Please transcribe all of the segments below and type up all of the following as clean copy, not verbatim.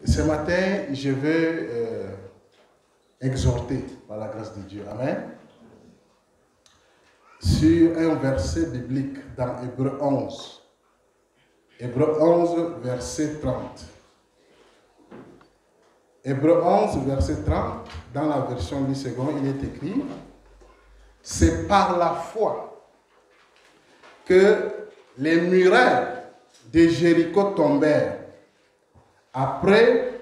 Ce matin, je veux exhorter par la grâce de Dieu. Amen. Sur un verset biblique dans Hébreux 11. Hébreux 11, verset 30. Hébreux 11, verset 30, dans la version du second, il est écrit: c'est par la foi que les murailles de Jéricho tombèrent après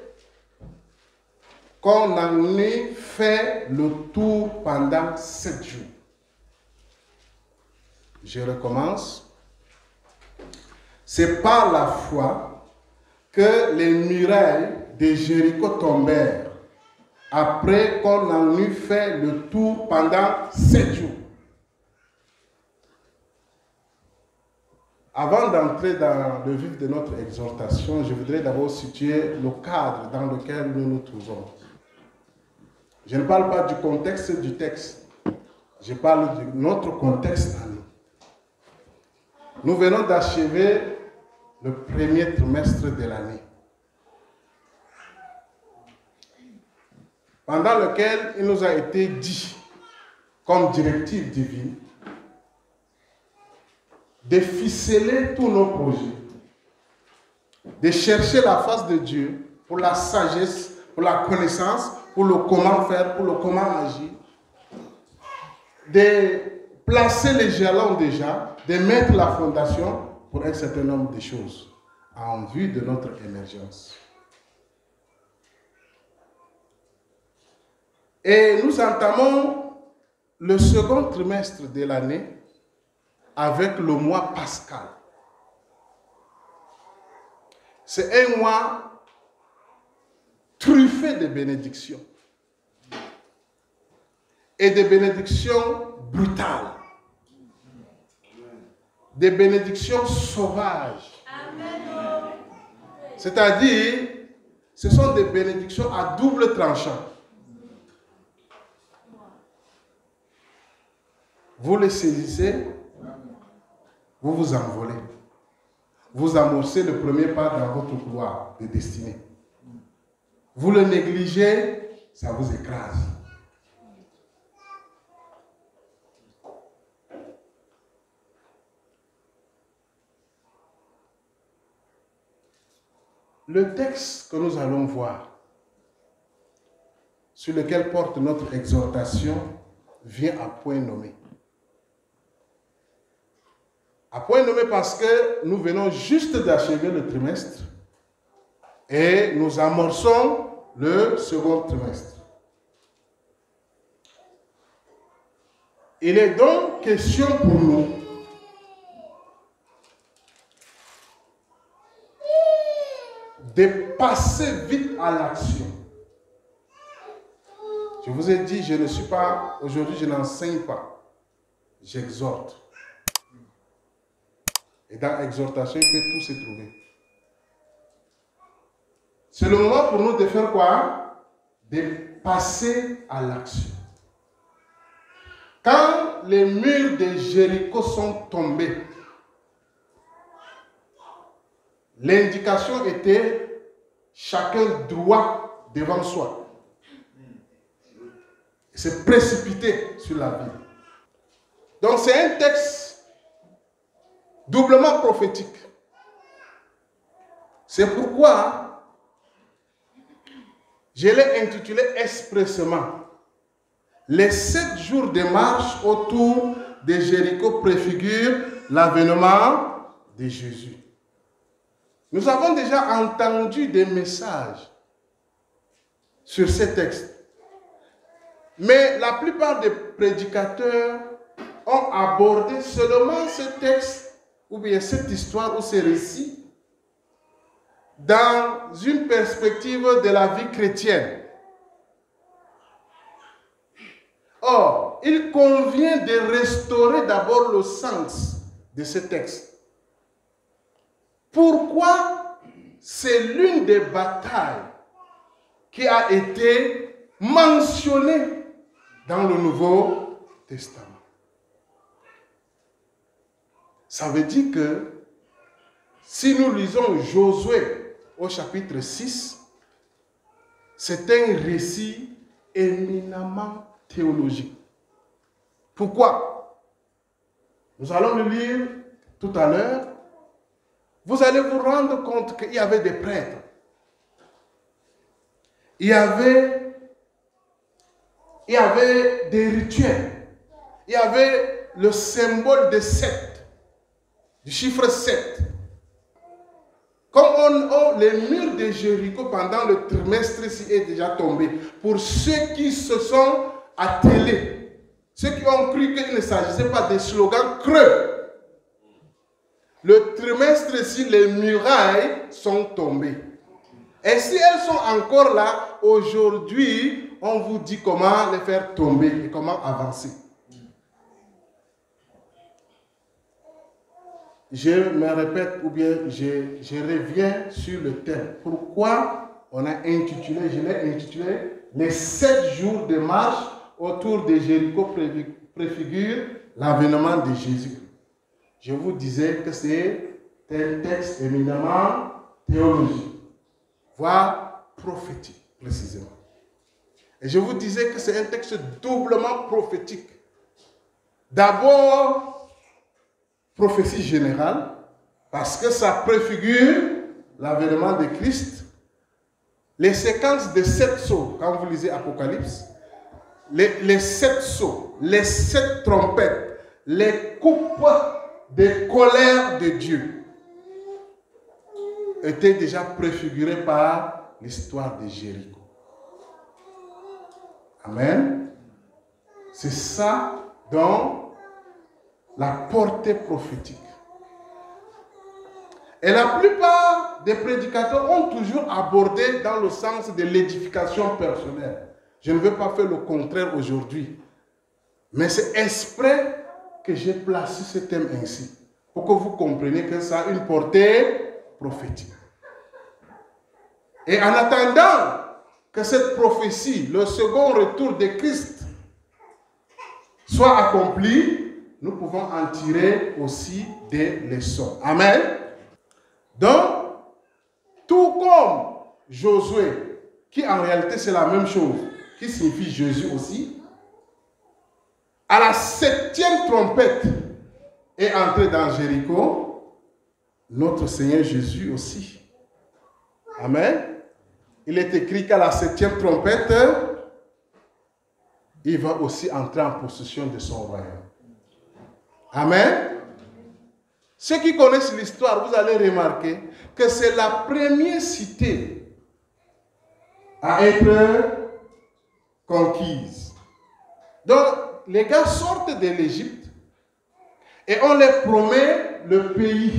qu'on en ait fait le tour pendant 7 jours. Je recommence. C'est par la foi que les murailles de Jéricho tombèrent après qu'on en eut fait le tour pendant 7 jours. Avant d'entrer dans le vif de notre exhortation, je voudrais d'abord situer le cadre dans lequel nous nous trouvons. Je ne parle pas du contexte du texte, je parle de notre contexte à nous. Nous venons d'achever le premier trimestre de l'année, pendant lequel il nous a été dit, comme directive divine, de ficeler tous nos projets, de chercher la face de Dieu pour la sagesse, pour la connaissance, pour le comment faire, pour le comment agir, de placer les jalons déjà, de mettre la fondation pour un certain nombre de choses en vue de notre émergence. Et nous entamons le second trimestre de l'année avec le mois pascal. C'est un mois truffé de bénédictions. Et de bénédictions brutales. Des bénédictions sauvages. C'est-à-dire, ce sont des bénédictions à double tranchant. Vous les saisissez, vous vous envolez. Vous amorcez le premier pas dans votre couloir de destinée. Vous le négligez, ça vous écrase. Le texte que nous allons voir, sur lequel porte notre exhortation, vient à point nommé. À point nommé parce que nous venons juste d'achever le trimestre et nous amorçons le second trimestre. Il est donc question pour nous de passer vite à l'action. Je vous ai dit, je ne suis pas, aujourd'hui je n'enseigne pas, j'exhorte. Et dans l'exhortation, il peut tout se trouver. C'est le moment pour nous de faire quoi? De passer à l'action. Quand les murs de Jéricho sont tombés, l'indication était chacun droit devant soi. Se précipiter sur la ville. Donc c'est un texte doublement prophétique. C'est pourquoi je l'ai intitulé expressément: les 7 jours de marche autour de Jéricho préfigurent l'avènement de Jésus. Nous avons déjà entendu des messages sur ces textes. Mais la plupart des prédicateurs ont abordé seulement ce texte, ou bien cette histoire ou ces récits, dans une perspective de la vie chrétienne. Or, il convient de restaurer d'abord le sens de ce texte. Pourquoi c'est l'une des batailles qui a été mentionnée dans le Nouveau Testament? Ça veut dire que si nous lisons Josué au chapitre 6, c'est un récit éminemment théologique. Pourquoi? Nous allons le lire tout à l'heure. Vous allez vous rendre compte qu'il y avait des prêtres. Il y avait des rituels. Il y avait le symbole de 7, du chiffre 7. Comme les murs de Jéricho pendant le trimestre ici est déjà tombé. Pour ceux qui se sont attelés, ceux qui ont cru qu'il ne s'agissait pas des slogans creux. Le trimestre ici, les murailles sont tombées. Et si elles sont encore là, aujourd'hui, on vous dit comment les faire tomber et comment avancer. Je me répète ou bien je reviens sur le thème. Pourquoi on a intitulé, je l'ai intitulé, les 7 jours de marche autour de Jéricho préfigurent l'avènement de Jésus. Je vous disais que c'est un texte éminemment théologique, voire prophétique, précisément. Et je vous disais que c'est un texte doublement prophétique. D'abord, prophétie générale, parce que ça préfigure l'avènement de Christ. Les séquences de 7 sceaux, quand vous lisez Apocalypse, les 7 sceaux, les 7 trompettes, les coupes de colère de Dieu étaient déjà préfigurées par l'histoire de Jéricho. Amen. C'est ça dont la portée prophétique. Et la plupart des prédicateurs ont toujours abordé dans le sens de l'édification personnelle. Je ne veux pas faire le contraire aujourd'hui. Mais c'est exprès que j'ai placé ce thème ainsi. Pour que vous compreniez que ça a une portée prophétique. Et en attendant que cette prophétie, le second retour de Christ, soit accompli, nous pouvons en tirer aussi des leçons. Amen. Donc, tout comme Josué, qui en réalité c'est la même chose, qui signifie Jésus aussi, à la 7e trompette est entré dans Jéricho, notre Seigneur Jésus aussi. Amen. Il est écrit qu'à la 7e trompette, il va aussi entrer en possession de son royaume. Amen. Ceux qui connaissent l'histoire, vous allez remarquer que c'est la première cité à être conquise. Donc, les gars sortent de l'Égypte et on leur promet le pays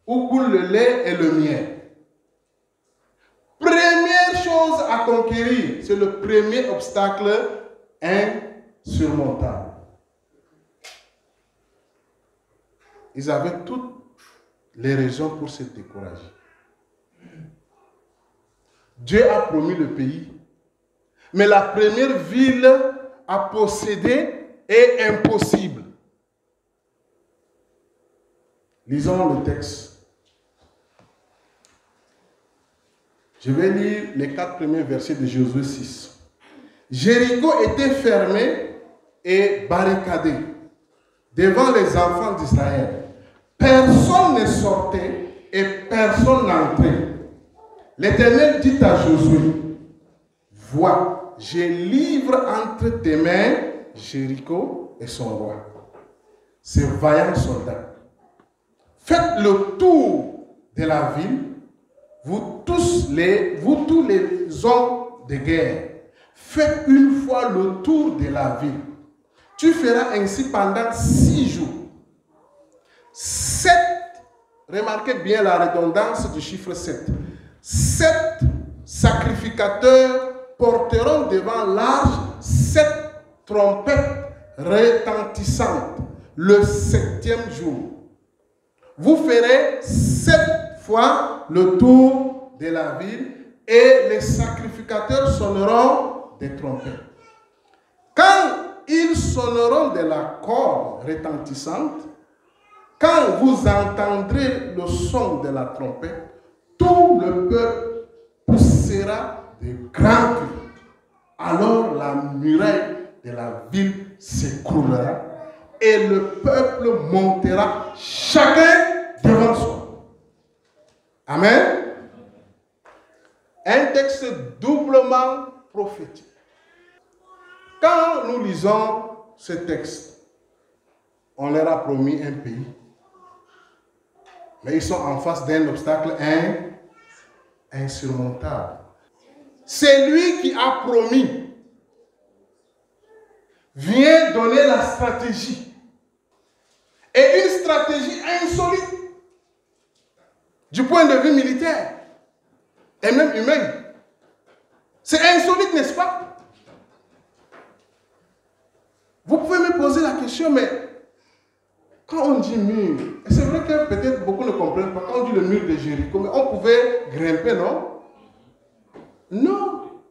où coule le lait et le miel. Première chose à conquérir, c'est le premier obstacle insurmontable. Ils avaient toutes les raisons pour se décourager. Dieu a promis le pays, mais la première ville à posséder est impossible. Lisons le texte. Je vais lire les 4 premiers versets de Josué 6. Jéricho était fermé et barricadé devant les enfants d'Israël. Personne ne sortait et personne n'entrait. L'Éternel dit à Josué, vois, je livre entre tes mains Jéricho et son roi, ces vaillants soldats. Faites le tour de la ville, vous tous les hommes de guerre. Faites une fois le tour de la ville. Tu feras ainsi pendant 6 jours. 7, remarquez bien la redondance du chiffre 7. 7 sacrificateurs porteront devant l'arche 7 trompettes retentissantes le 7e jour. Vous ferez 7 fois le tour de la ville et les sacrificateurs sonneront des trompettes. Quand ils sonneront de la corde retentissante, quand vous entendrez le son de la trompette, tout le peuple poussera poussera de grands cris. Alors la muraille de la ville s'écroulera et le peuple montera chacun devant soi. Amen. Un texte doublement prophétique. Quand nous lisons ce texte, on leur a promis un pays, mais ils sont en face d'un obstacle insurmontable. C'est lui qui a promis vient donner la stratégie. Et une stratégie insolite du point de vue militaire et même humain. C'est insolite, n'est-ce pas? Vous pouvez me poser la question, mais quand on dit mur, et c'est vrai que peut-être beaucoup ne comprennent pas, quand on dit le mur de Jéricho, mais on pouvait grimper, non? Non.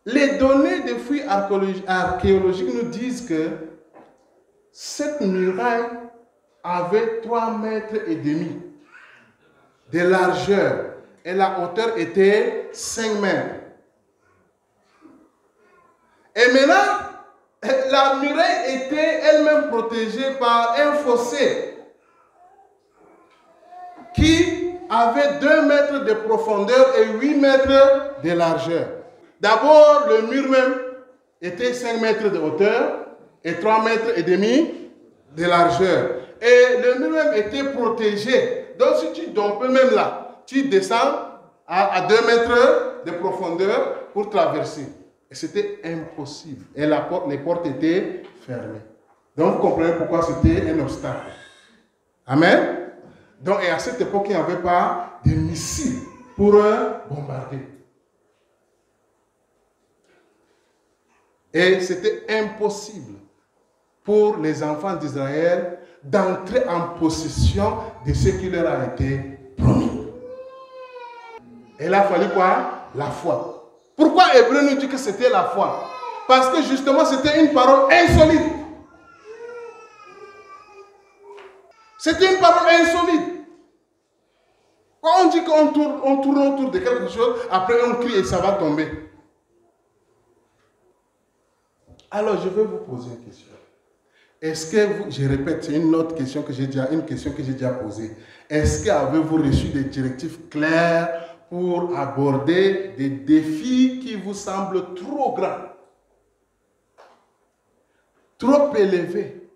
Les données des fouilles archéologiques nous disent que cette muraille avait 3,5 mètres de largeur et la hauteur était 5 mètres. Et maintenant, la muraille était elle-même protégée par un fossé qui avait 2 mètres de profondeur et 8 mètres de largeur. D'abord, le mur même était 5 mètres de hauteur et 3,5 mètres de largeur. Et le mur même était protégé. Donc, si tu dompes même là, tu descends à 2 mètres de profondeur pour traverser. Et c'était impossible. Et les portes étaient fermées. Donc, vous comprenez pourquoi c'était un obstacle. Amen. Donc, et à cette époque, il n'y avait pas de missiles pour bombarder. Et c'était impossible pour les enfants d'Israël d'entrer en possession de ce qui leur a été promis. Et il a fallu quoi? La foi. Pourquoi Hébreu nous dit que c'était la foi? Parce que justement c'était une parole insolite. C'était une parole insolite. Quand on dit qu'on tourne autour de quelque chose, après on crie et ça va tomber. Alors je vais vous poser une question. Est-ce que vous, je répète, c'est une autre question que j'ai déjà posée. Est-ce qu'avez-vous reçu des directives claires pour aborder des défis qui vous semblent trop grands, trop élevés,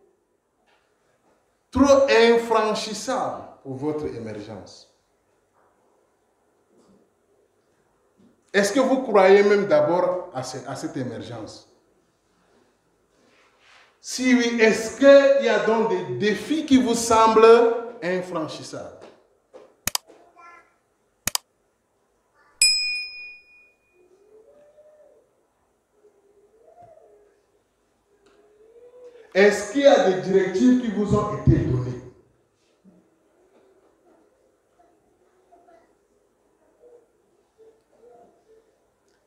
trop infranchissables pour votre émergence? Est-ce que vous croyez même d'abord à cette émergence? Si oui, est-ce qu'il y a donc des défis qui vous semblent infranchissables? Est-ce qu'il y a des directives qui vous ont été données?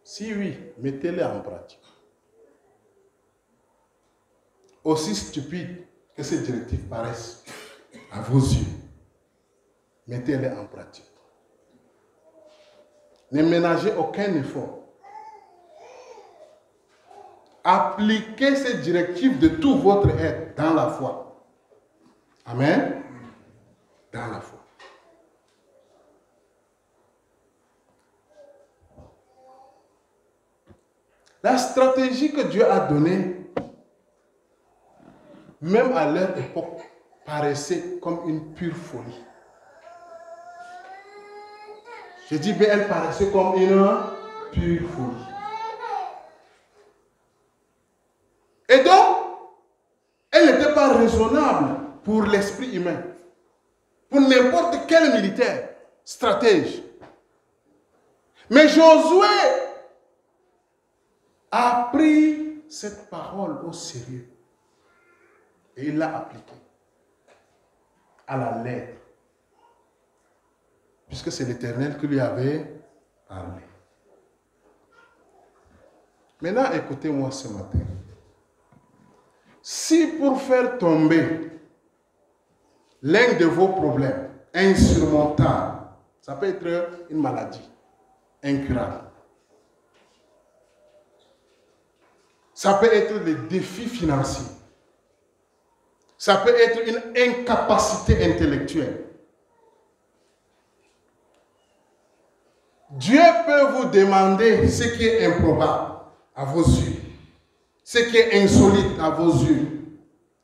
Si oui, mettez-les en pratique. Aussi stupide que ces directives paraissent à vos yeux, mettez-les en pratique. Ne ménagez aucun effort. Appliquez ces directives de tout votre être dans la foi. Amen. Dans la foi. La stratégie que Dieu a donnée, même à leur époque, paraissait comme une pure folie. Je dis bien, elle paraissait comme une pure folie. Et donc, elle n'était pas raisonnable pour l'esprit humain, pour n'importe quel militaire, stratège. Mais Josué a pris cette parole au sérieux et il l'a appliquée à la lettre, puisque c'est l'Éternel qui lui avait parlé. Maintenant, écoutez-moi ce matin. Si pour faire tomber l'un de vos problèmes insurmontables, ça peut être une maladie incurable, Ça peut être les défis financiers. Ça peut être une incapacité intellectuelle. Dieu peut vous demander ce qui est improbable à vos yeux, ce qui est insolite à vos yeux.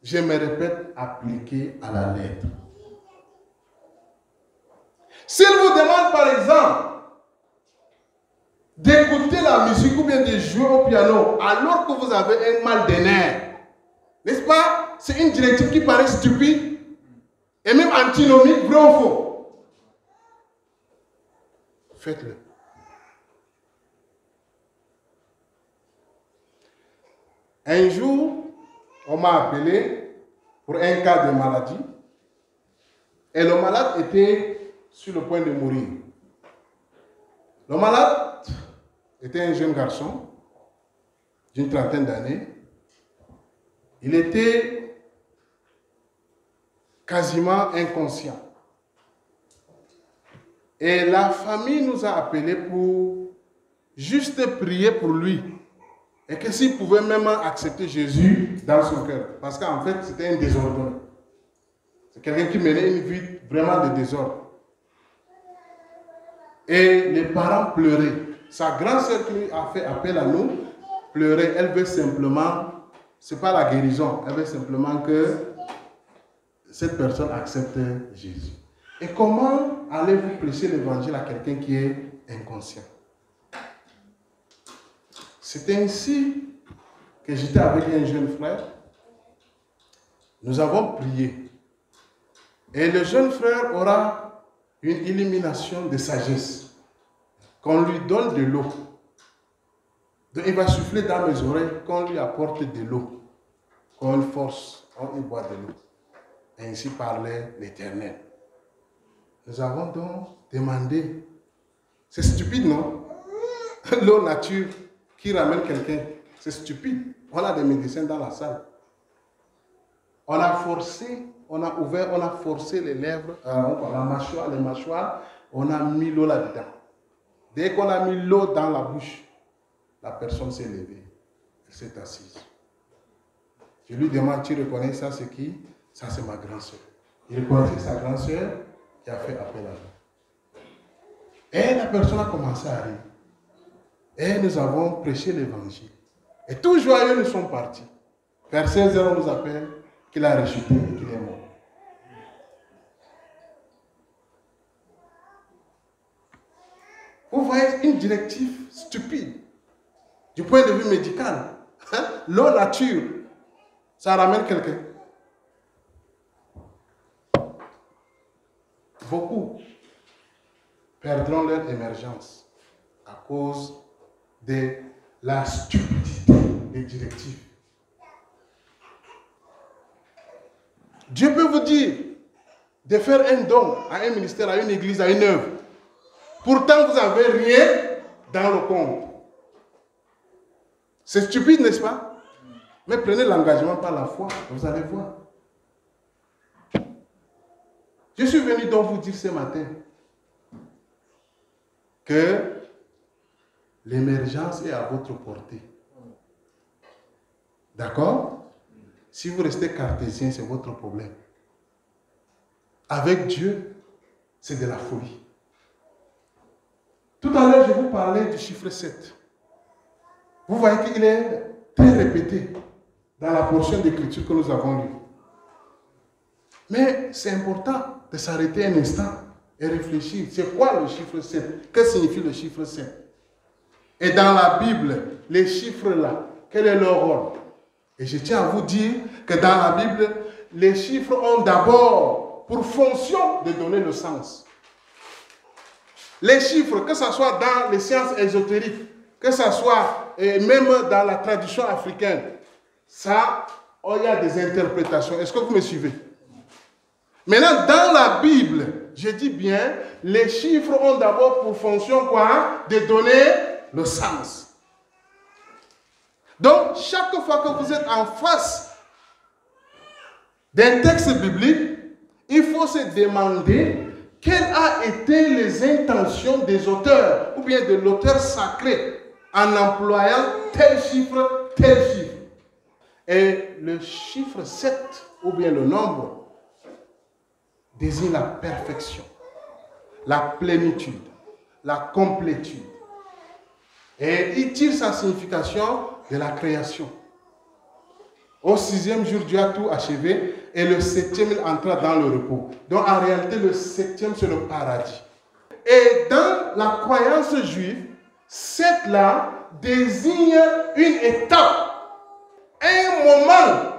Je me répète, appliqué à la lettre. S'il vous demande par exemple d'écouter la musique ou bien de jouer au piano alors que vous avez un mal de nerfs, n'est-ce pas? C'est une directive qui paraît stupide et même antinomique, vrai ou faux? Faites-le. Un jour, on m'a appelé pour un cas de maladie et le malade était sur le point de mourir. Le malade était un jeune garçon d'une trentaine d'années. Il était quasiment inconscient. Et la famille nous a appelés pour juste prier pour lui. Et que s'il pouvait même accepter Jésus dans son cœur. Parce qu'en fait, c'était un désordonné. C'est quelqu'un qui menait une vie vraiment de désordre. Et les parents pleuraient. Sa grande sœur qui a fait appel à nous pleurait. Elle veut simplement, ce n'est pas la guérison, elle veut simplement que cette personne accepte Jésus. Et comment allez-vous prêcher l'évangile à quelqu'un qui est inconscient? C'est ainsi que j'étais avec un jeune frère. Nous avons prié. Et le jeune frère aura une illumination de sagesse. Qu'on lui donne de l'eau. Il va souffler dans mes oreilles, qu'on lui apporte de l'eau. Qu'on le force, on y boit de l'eau. Ainsi parlait l'Éternel. Nous avons donc demandé. C'est stupide, non? L'eau nature qui ramène quelqu'un, c'est stupide. On a des médecins dans la salle. On a forcé, on a ouvert, on a forcé les lèvres, les mâchoires, on a mis l'eau là-dedans. Dès qu'on a mis l'eau dans la bouche, la personne s'est levée. Elle s'est assise. Je lui demande, tu reconnais ça, c'est qui? Ça, c'est ma grand-sœur. Il reconnaissait sa grand-sœur qui a fait appel à nous. Et la personne a commencé à rire. Et nous avons prêché l'évangile. Et tous joyeux, nous sommes partis. Vers 16 heures, on nous appelle qu'il a rechuté et qu'il est mort. Vous voyez une directive stupide du point de vue médical. Hein? L'eau nature, ça ramène quelqu'un. Beaucoup perdront leur émergence à cause de la stupidité des directives. Dieu peut vous dire de faire un don à un ministère, à une église, à une œuvre. Pourtant, vous n'avez rien dans le compte. C'est stupide, n'est-ce pas? Mais prenez l'engagement par la foi, vous allez voir. Je suis venu donc vous dire ce matin que l'émergence est à votre portée. D'accord? Si vous restez cartésien, c'est votre problème. Avec Dieu, c'est de la folie. Tout à l'heure, je vous parlais du chiffre 7. Vous voyez qu'il est très répété dans la portion d'écriture que nous avons lue. Mais c'est important de s'arrêter un instant et réfléchir. C'est quoi le chiffre 7? Que signifie le chiffre 7? Et dans la Bible, les chiffres là, quel est leur rôle? Et je tiens à vous dire que dans la Bible, les chiffres ont d'abord pour fonction de donner le sens. Les chiffres, que ce soit dans les sciences ésotériques, que ce soit même dans la tradition africaine, ça, il y a des interprétations. Est-ce que vous me suivez? Maintenant, dans la Bible, je dis bien, les chiffres ont d'abord pour fonction quoi? De donner le sens. Donc, chaque fois que vous êtes en face d'un texte biblique, il faut se demander quelles ont été les intentions des auteurs ou bien de l'auteur sacré en employant tel chiffre, tel chiffre. Et le chiffre 7, ou bien le nombre, désigne la perfection, la plénitude, la complétude. Et il tire sa signification de la création. Au 6e jour, Dieu a tout achevé et le 7e, il entra dans le repos. Donc en réalité, le 7e, c'est le paradis. Et dans la croyance juive, 7 là désigne une étape, un moment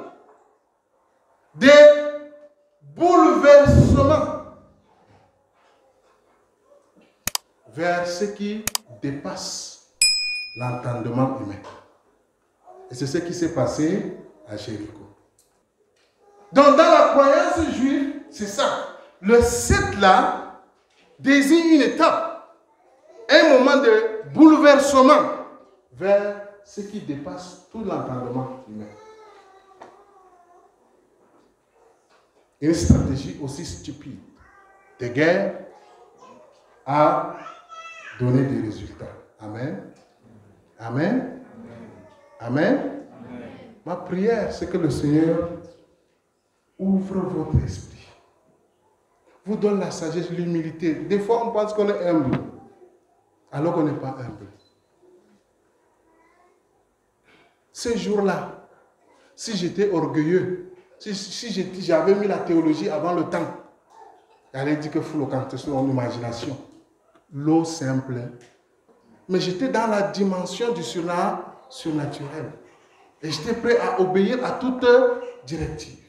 de bouleversement vers ce qui dépasse l'entendement humain. Et c'est ce qui s'est passé à Jéricho. Donc dans la croyance juive, c'est ça. Le 7 là désigne une étape, un moment de bouleversement vers ce qui dépasse tout l'entendement humain. Une stratégie aussi stupide de guerre a donné des résultats. Amen. Amen. Amen. Ma prière, c'est que le Seigneur ouvre votre esprit, vous donne la sagesse, l'humilité. Des fois, on pense qu'on est humble, alors qu'on n'est pas humble. Ce jour-là, si j'étais orgueilleux, si j'avais mis la théologie avant le temps, j'allais dire que flocante sur mon imagination. L'eau simple. Mais j'étais dans la dimension du surnaturel. Et j'étais prêt à obéir à toute directive.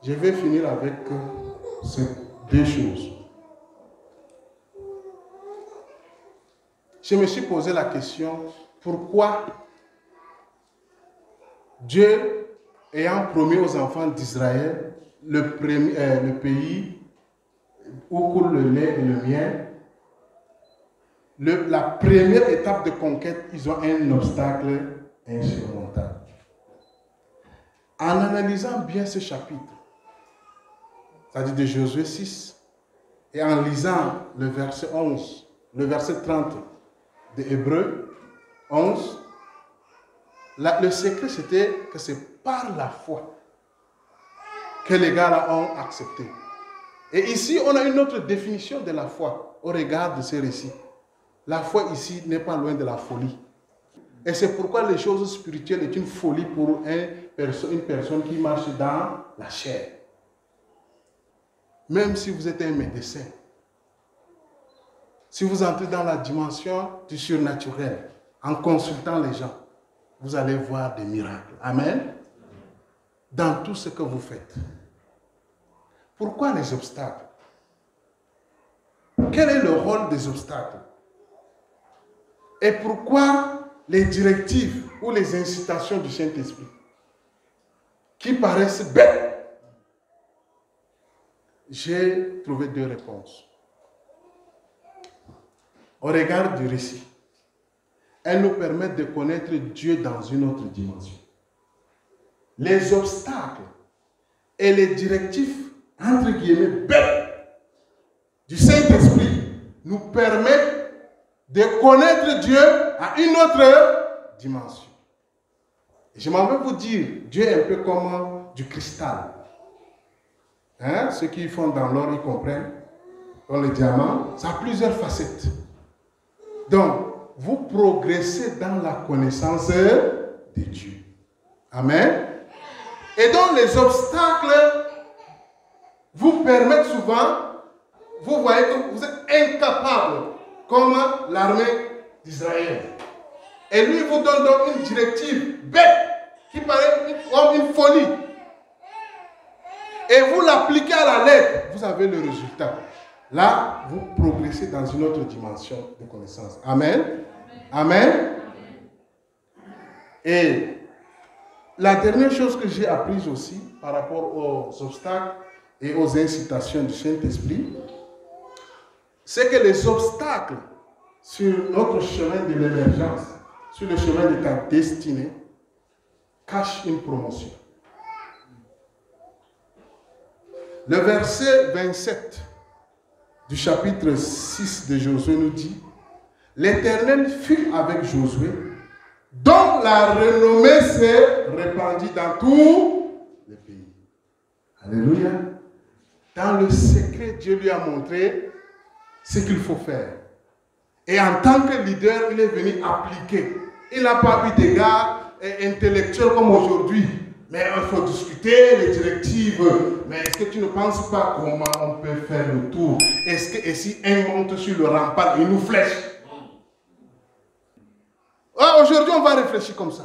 Je vais finir avec ces deux choses. Je me suis posé la question, pourquoi Dieu, ayant promis aux enfants d'Israël le pays où coule le lait et le miel, la première étape de conquête, ils ont un obstacle insurmontable. En analysant bien ce chapitre, c'est-à-dire de Josué 6, et en lisant le verset 11, le verset 30 de Hébreux 11, le secret c'était que c'est par la foi que les gars ont accepté. Et ici, on a une autre définition de la foi au regard de ces récits. La foi ici n'est pas loin de la folie. Et c'est pourquoi les choses spirituelles est une folie pour une personne qui marche dans la chair. Même si vous êtes un médecin, si vous entrez dans la dimension du surnaturel, en consultant les gens, vous allez voir des miracles. Amen. Dans tout ce que vous faites. Pourquoi les obstacles? Quel est le rôle des obstacles? Et pourquoi les directives ou les incitations du Saint-Esprit qui paraissent bêtes? J'ai trouvé deux réponses. Au regard du récit, elles nous permettent de connaître Dieu dans une autre dimension. Les obstacles et les directives, entre guillemets, bêtes du Saint-Esprit nous permettent de connaître Dieu à une autre dimension. Et je m'en vais vous dire, Dieu est un peu comme du cristal. Hein? Ceux qui font dans l'or, ils comprennent. Dans le diamant, ça a plusieurs facettes. Donc, vous progressez dans la connaissance de Dieu. Amen. Et donc, les obstacles vous permettent souvent, vous voyez que vous êtes incapable, comme l'armée d'Israël. Et lui vous donne donc une directive bête, qui paraît comme une folie. Et vous l'appliquez à la lettre, vous avez le résultat. Là, vous progressez dans une autre dimension de connaissance. Amen. Amen. Et la dernière chose que j'ai apprise aussi par rapport aux obstacles et aux incitations du Saint-Esprit, c'est que les obstacles sur notre chemin de l'émergence, sur le chemin de ta destinée, cachent une promotion. Le verset 27 du chapitre 6 de Josué nous dit, l'Éternel fut avec Josué, dont la renommée s'est répandue dans tout le pays. Alléluia. Dans le secret, Dieu lui a montré ce qu'il faut faire. Et en tant que leader, il est venu appliquer. Il n'a pas eu d'égard intellectuel comme aujourd'hui. Mais il faut discuter les directives. Mais est-ce que tu ne penses pas comment on peut faire le tour? Est-ce que et si un monte sur le rempart, il nous flèche? Aujourd'hui, on va réfléchir comme ça.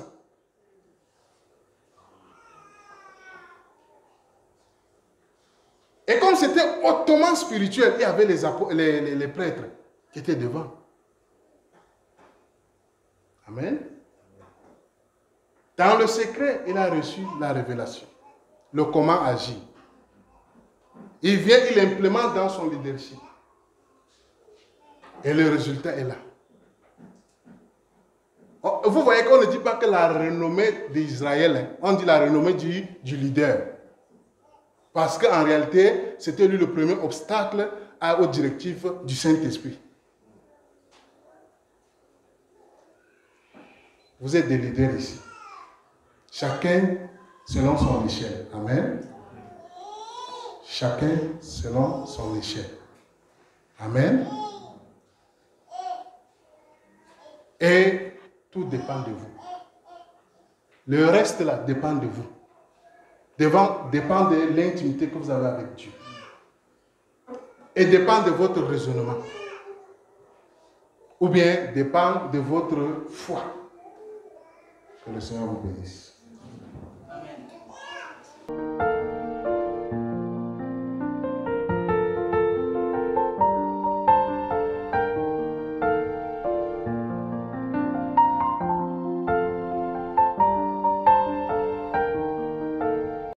Et comme c'était hautement spirituel, il y avait les prêtres qui étaient devant. Amen. Dans le secret, il a reçu la révélation. Le comment agir. Il vient, il implémente dans son leadership. Et le résultat est là. Vous voyez qu'on ne dit pas que la renommée d'Israël, on dit la renommée du leader. Parce qu'en réalité, c'était lui le premier obstacle aux directives du Saint-Esprit. Vous êtes des leaders ici. Chacun selon son échelle. Amen. Chacun selon son échelle. Amen. Et tout dépend de vous. Le reste là dépend de vous. Dépend de l'intimité que vous avez avec Dieu. Et dépend de votre raisonnement. Ou bien dépend de votre foi. Que le Seigneur vous bénisse.